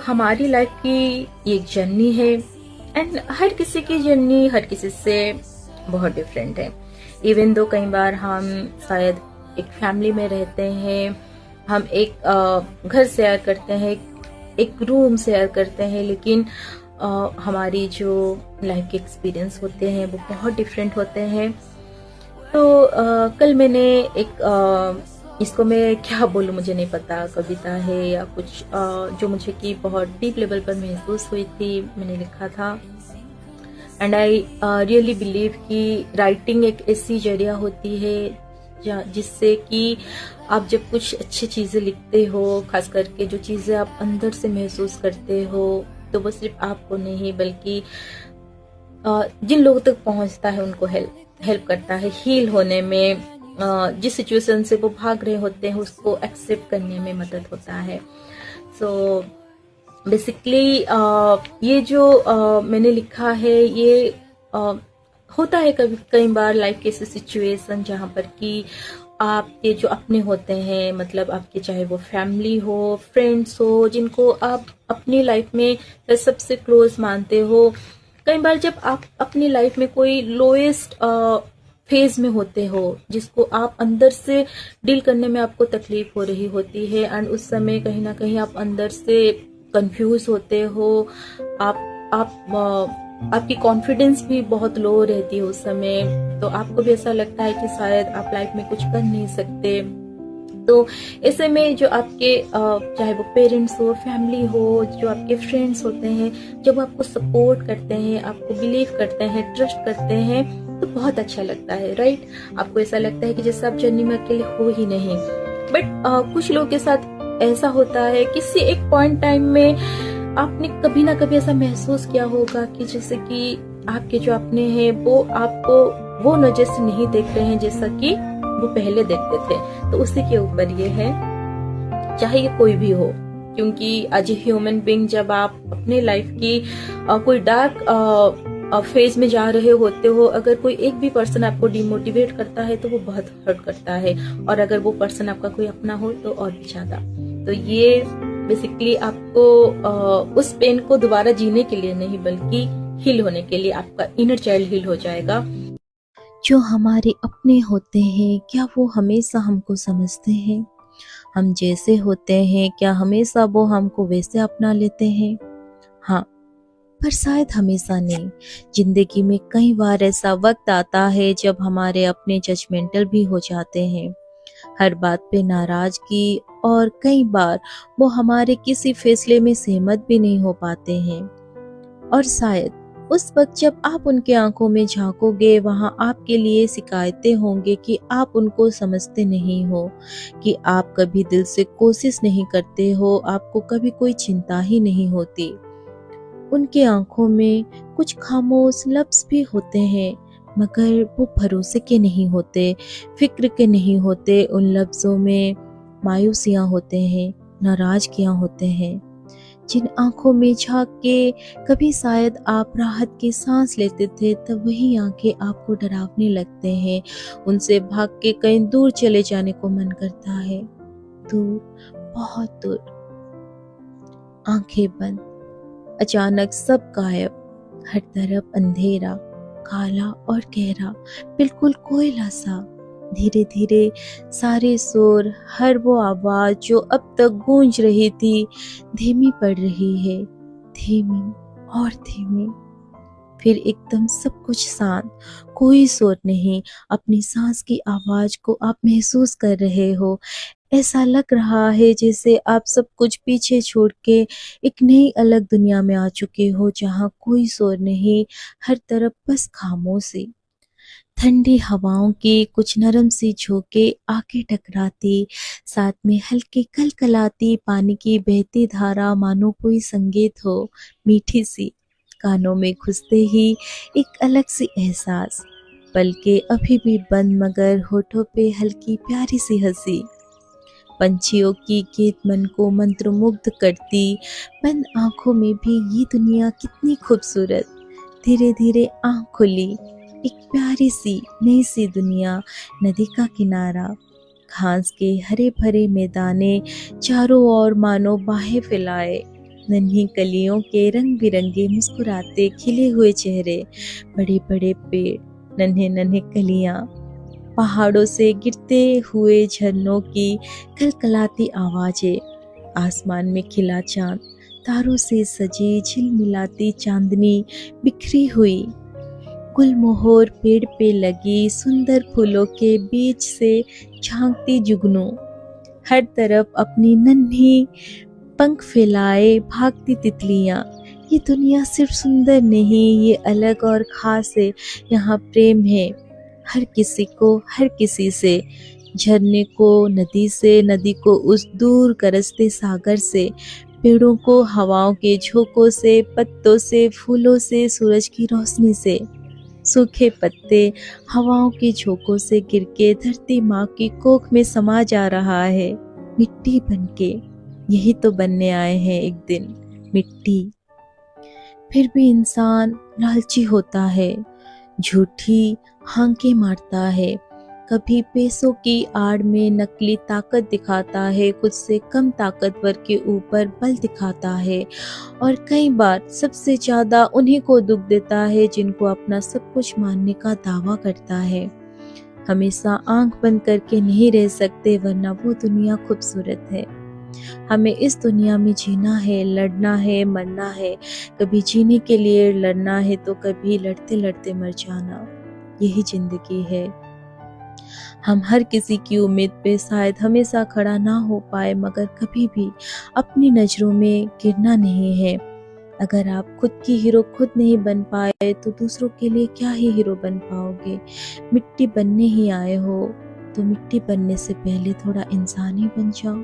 हमारी लाइफ की एक जर्नी है एंड हर किसी की जर्नी हर किसी से बहुत डिफरेंट है। इवन दो कई बार हम शायद एक फैमिली में रहते हैं, हम एक घर शेयर करते हैं, एक रूम शेयर करते हैं, लेकिन हमारी जो लाइफ के एक्सपीरियंस होते हैं वो बहुत डिफरेंट होते हैं। कल मैंने एक इसको मैं क्या बोलूं मुझे नहीं पता, कविता है या कुछ जो मुझे कि बहुत डीप लेवल पर महसूस हुई थी, मैंने लिखा था। एंड आई रियली बिलीव कि राइटिंग एक ऐसी जरिया होती है जिससे कि आप जब कुछ अच्छी चीजें लिखते हो, खास करके जो चीजें आप अंदर से महसूस करते हो, तो वो सिर्फ आपको नहीं बल्कि जिन लोगों तक पहुंचता है उनको हेल्प करता है हील होने में, जिस सिचुएशन से वो भाग रहे होते हैं उसको एक्सेप्ट करने में मदद होता है। बेसिकली ये जो मैंने लिखा है ये होता है कई बार लाइफ के ऐसे सिचुएशन जहाँ पर कि आपके जो अपने होते हैं, मतलब आपके चाहे वो फैमिली हो, फ्रेंड्स हो, जिनको आप अपनी लाइफ में सबसे क्लोज मानते हो, कई बार जब आप अपनी लाइफ में कोई लोएस्ट फेज में होते हो जिसको आप अंदर से डील करने में आपको तकलीफ हो रही होती है, एंड उस समय कहीं ना कहीं आप अंदर से कंफ्यूज होते हो, आपकी कॉन्फिडेंस भी बहुत लो रहती है उस समय, तो आपको भी ऐसा लगता है कि शायद आप लाइफ में कुछ कर नहीं सकते। तो ऐसे में जो आपके चाहे वो पेरेंट्स हो, फैमिली हो, जो आपके फ्रेंड्स होते हैं, जब आपको सपोर्ट करते हैं, आपको बिलीव करते हैं, ट्रस्ट करते हैं, तो बहुत अच्छा लगता है, राइट। आपको ऐसा लगता है कि जैसे आप जर्नी में अकेले हो ही नहीं। बट कुछ लोगों के साथ ऐसा होता है, किसी एक पॉइंट टाइम में आपने कभी ना कभी ऐसा महसूस किया होगा कि जैसे कि आपके जो अपने हैं वो आपको वो नजर से नहीं देख रहे हैं जैसा कि वो पहले देखते थे। तो उसी के ऊपर ये है, चाहे ये कोई भी हो, क्योंकि एज ए ह्यूमन बीइंग जब आप अपने लाइफ की कोई डार्क फेज में जा रहे होते हो, अगर कोई एक भी पर्सन आपको डिमोटिवेट करता है तो वो बहुत हर्ट करता है, और अगर वो पर्सन आपका कोई अपना हो तो और भी ज्यादा। तो ये बेसिकली आपको उस पेन को दोबारा जीने के लिए नहीं बल्कि हील होने के लिए, आपका इनर चाइल्ड हील हो जाएगा। जो हमारे अपने होते हैं क्या वो हमेशा हमको समझते हैं? हम जैसे होते हैं क्या हमेशा वो हमको वैसे अपना लेते हैं? हाँ, पर शायद हमेशा नहीं। जिंदगी में कई बार ऐसा वक्त आता है जब हमारे अपने जजमेंटल भी हो जाते हैं, हर बात पे नाराजगी, और कई बार वो हमारे किसी फैसले में सहमत भी नहीं हो पाते हैं। और शायद उस वक्त जब आप उनके आंखों में झांकोगे वहां आपके लिए शिकायतें होंगे कि आप उनको समझते नहीं हो, कि आप कभी दिल से कोशिश नहीं करते हो, आपको कभी कोई चिंता ही नहीं होती। उनके आंखों में कुछ खामोश लफ्ज भी होते हैं, मगर वो भरोसे के नहीं होते, फिक्र के नहीं होते। उन लफ्जों में मायूसियां होते हैं, नाराजगियां होते हैं, जिन आंखों में झांक के कभी शायद आप राहत की सांस लेते थे, तब वही आंखें आपको डरावने लगते हैं। उनसे भाग के कहीं दूर चले जाने को मन करता है, दूर, बहुत दूर। आंखें बंद, अचानक सब गायब, हर तरफ अंधेरा, काला और गहरा, बिल्कुल कोयला सा। धीरे धीरे सारे शोर, हर वो आवाज जो अब तक गूंज रही थी, धीमी पड़ रही है, धीमी और धीमी। फिर एकदम सब कुछ शांत, कोई शोर नहीं। अपनी सांस की आवाज को आप महसूस कर रहे हो। ऐसा लग रहा है जैसे आप सब कुछ पीछे छोड़ के एक नई अलग दुनिया में आ चुके हो, जहाँ कोई शोर नहीं, हर तरफ बस खामोशी। ठंडी हवाओं की कुछ नरम सी झोंके आके टकराती, साथ में हल्की कलकलाती पानी की बहती धारा, मानो कोई संगीत हो, मीठी सी, कानों में घुसते ही एक अलग सी एहसास। पलके अभी भी बंद, मगर होठों पे हल्की प्यारी सी हंसी। पंछियों की गीत मन को मंत्रमुग्ध करती, बंद आंखों में भी ये दुनिया कितनी खूबसूरत। धीरे धीरे आंख खुली, एक प्यारी सी नई सी दुनिया। नदी का किनारा, घास के हरे भरे मैदाने, चारों ओर मानो बाहें फैलाए, नन्ही कलियों के रंग बिरंगे मुस्कुराते खिले हुए चेहरे, बड़े बड़े पेड़, नन्हे नन्हे कलियां, पहाड़ों से गिरते हुए झरनों की कलकलाती आवाजें, आसमान में खिला चांद, तारों से सजी झिलमिलाती चांदनी बिखरी हुई, गुलमोहर पेड़ पे लगी सुंदर फूलों के बीच से झांकती जुगनू, हर तरफ अपनी नन्ही पंख फैलाए भागती तितलियां। ये दुनिया सिर्फ सुंदर नहीं, ये अलग और खास है। यहाँ प्रेम है हर किसी को हर किसी से, झरने को नदी से, नदी को उस दूर गरजते सागर से, पेड़ों को हवाओं के झोंकों से, पत्तों से, फूलों से, सूरज की रोशनी से। सूखे पत्ते हवाओं के झोंकों से गिरके धरती माँ की कोख में समा जा रहा है, मिट्टी बनके। यही तो बनने आए हैं एक दिन, मिट्टी। फिर भी इंसान लालची होता है, झूठी हांके मारता है, कभी पैसों की आड़ में नकली ताकत दिखाता है, खुद से कम ताकतवर के ऊपर बल दिखाता है, और कई बार सबसे ज्यादा उन्हीं को दुख देता है जिनको अपना सब कुछ मानने का दावा करता है। हमेशा आंख बंद करके नहीं रह सकते, वरना वो दुनिया खूबसूरत है। हमें इस दुनिया में जीना है, लड़ना है, मरना है, कभी जीने के लिए लड़ना है तो कभी लड़ते लड़ते मर जाना। यही जिंदगी है। हम हर किसी की उम्मीद पे शायद हमेशा खड़ा ना हो पाए, मगर कभी भी अपनी नजरों में गिरना नहीं है। अगर आप खुद की हीरो खुद नहीं बन पाए तो दूसरों के लिए क्या ही हीरो बन पाओगे। मिट्टी बनने ही आए हो तो मिट्टी बनने से पहले थोड़ा इंसान ही बन जाओ।